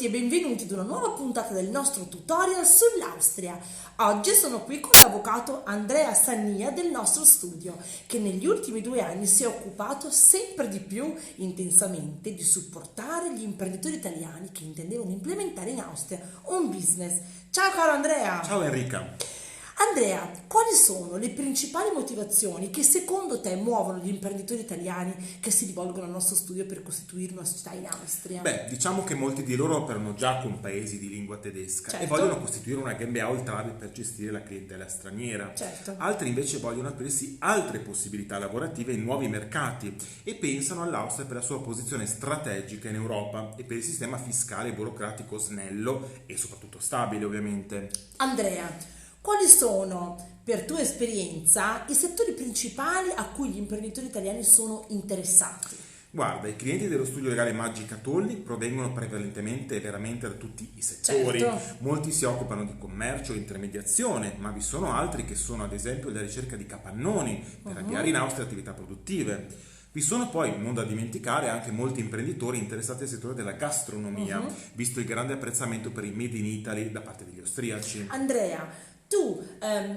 e benvenuti ad una nuova puntata del nostro tutorial sull'Austria. Oggi sono qui con l'avvocato Andrea Sannia del nostro studio, che negli ultimi 2 anni si è occupato sempre di più intensamente di supportare gli imprenditori italiani che intendevano implementare in Austria un business. Ciao caro Andrea! Ciao Enrica! Andrea, quali sono le principali motivazioni che secondo te muovono gli imprenditori italiani che si rivolgono al nostro studio per costituire una società in Austria? Diciamo che molti di loro operano già con paesi di lingua tedesca e vogliono costituire una GmbH oltrave per gestire la clientela straniera. Certo. Altri invece vogliono aprirsi altre possibilità lavorative in nuovi mercati e pensano all'Austria per la sua posizione strategica in Europa e per il sistema fiscale e burocratico snello e soprattutto stabile, ovviamente. Andrea, quali sono, per tua esperienza, i settori principali a cui gli imprenditori italiani sono interessati? Guarda, i clienti dello studio legale Maggi Catolli provengono prevalentemente e veramente da tutti i settori. Certo. Molti si occupano di commercio e intermediazione, ma vi sono altri che sono ad esempio alla ricerca di capannoni per avviare in Austria attività produttive. Vi sono poi, non da dimenticare, anche molti imprenditori interessati al settore della gastronomia, visto il grande apprezzamento per i Made in Italy da parte degli austriaci. Andrea, tu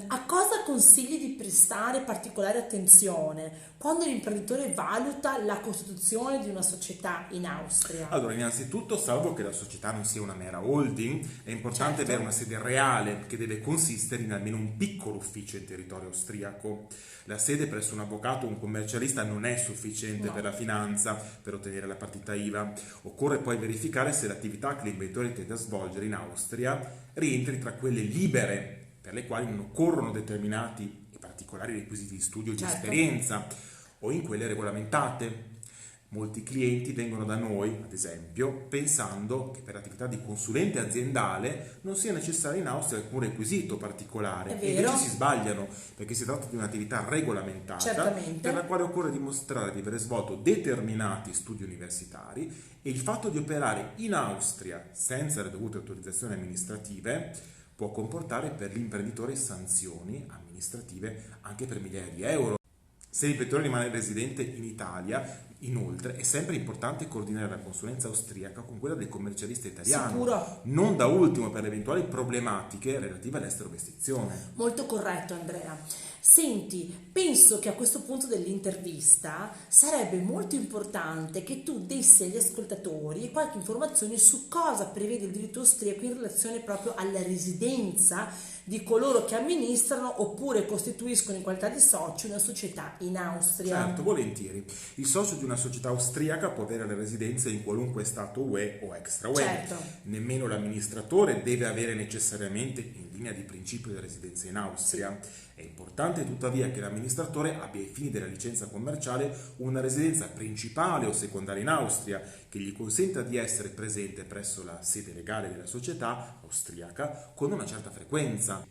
a cosa consigli di prestare particolare attenzione quando l'imprenditore valuta la costituzione di una società in Austria? Allora, innanzitutto, salvo che la società non sia una mera holding, è importante avere una sede reale che deve consistere in almeno un piccolo ufficio in territorio austriaco. La sede presso un avvocato o un commercialista non è sufficiente per la finanza, per ottenere la partita IVA. Occorre poi verificare se l'attività che l'imprenditore intende svolgere in Austria rientri tra quelle libere, per le quali non occorrono determinati e particolari requisiti di studio e di esperienza, o in quelle regolamentate. Molti clienti vengono da noi, ad esempio, pensando che per l'attività di consulente aziendale non sia necessario in Austria alcun requisito particolare. E invece si sbagliano, perché si tratta di un'attività regolamentata per la quale occorre dimostrare di aver svolto determinati studi universitari e il fatto di operare in Austria senza le dovute autorizzazioni amministrative può comportare per l'imprenditore sanzioni amministrative anche per migliaia di euro. Se l'imprenditore rimane residente in Italia, inoltre, è sempre importante coordinare la consulenza austriaca con quella del commercialista italiano. Sicuro. Non da ultimo per le eventuali problematiche relative all'esterogazione. Molto corretto, Andrea. Senti, penso che a questo punto dell'intervista sarebbe molto importante che tu dessi agli ascoltatori qualche informazione su cosa prevede il diritto austriaco in relazione proprio alla residenza di coloro che amministrano oppure costituiscono in qualità di soci una società in Austria. Certo, volentieri. Il socio di una società austriaca può avere le residenze in qualunque stato UE o extra UE. Certo. Nemmeno l'amministratore deve avere necessariamente in linea di principio le residenze in Austria. Sì. È importante tuttavia che l'amministratore abbia ai fini della licenza commerciale una residenza principale o secondaria in Austria che gli consenta di essere presente presso la sede legale della società austriaca con una certa frequenza.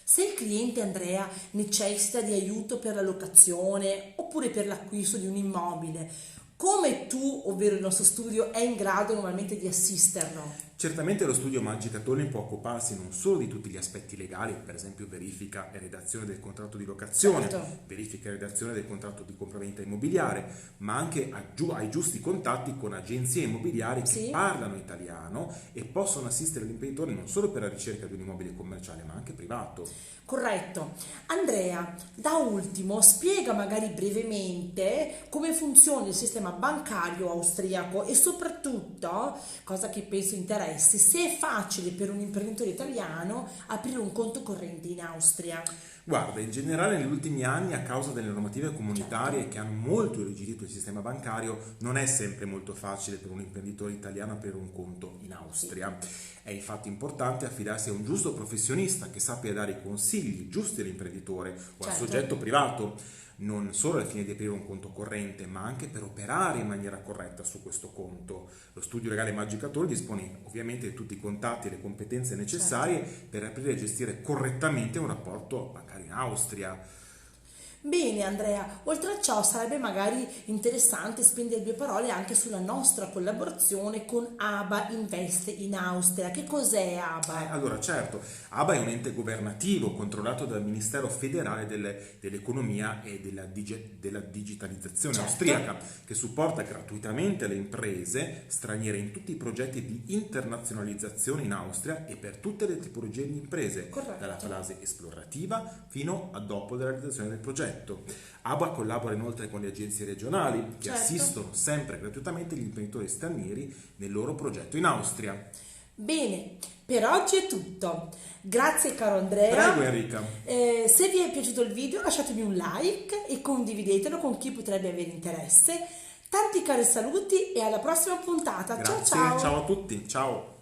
Se il cliente, Andrea, necessita di aiuto per la locazione oppure per l'acquisto di un immobile, come tu, ovvero il nostro studio, è in grado normalmente di assisterlo? Certamente lo studio Maggi Catolli può occuparsi non solo di tutti gli aspetti legali, per esempio verifica e redazione del contratto di locazione, verifica e redazione del contratto di compravendita immobiliare, ma anche ai giusti contatti con agenzie immobiliari che parlano italiano e possono assistere l'imprenditore non solo per la ricerca di un immobile commerciale, ma anche privato. Corretto. Andrea, da ultimo, spiega magari brevemente come funziona il sistema bancario austriaco e soprattutto, cosa che penso interessi, se è facile per un imprenditore italiano aprire un conto corrente in Austria. Guarda, in generale negli ultimi anni, a causa delle normative comunitarie che hanno molto irrigidito il sistema bancario, non è sempre molto facile per un imprenditore italiano aprire un conto in Austria. È infatti importante affidarsi a un giusto professionista che sappia dare i consigli giusti all'imprenditore o al soggetto privato, non solo al fine di aprire un conto corrente, ma anche per operare in maniera corretta su questo conto. Lo studio legale Maggi Catolli dispone ovviamente di tutti i contatti e le competenze necessarie per aprire e gestire correttamente un rapporto bancario in Austria. Bene Andrea, oltre a ciò sarebbe magari interessante spendere due parole anche sulla nostra collaborazione con ABA Investe in Austria. Che cos'è ABA? Allora, certo, ABA è un ente governativo controllato dal Ministero federale dell'economia e della digitalizzazione Certo. austriaca, che supporta gratuitamente le imprese straniere in tutti i progetti di internazionalizzazione in Austria e per tutte le tipologie di imprese, Corretto. dalla fase esplorativa fino a dopo la realizzazione del progetto. ABA collabora inoltre con le agenzie regionali che Certo. assistono sempre gratuitamente gli imprenditori stranieri nel loro progetto in Austria. Bene, per oggi è tutto. Grazie caro Andrea. Prego Enrica. Se vi è piaciuto il video lasciatemi un like e condividetelo con chi potrebbe avere interesse. Tanti cari saluti e alla prossima puntata. Grazie, Ciao ciao. ciao a tutti, ciao.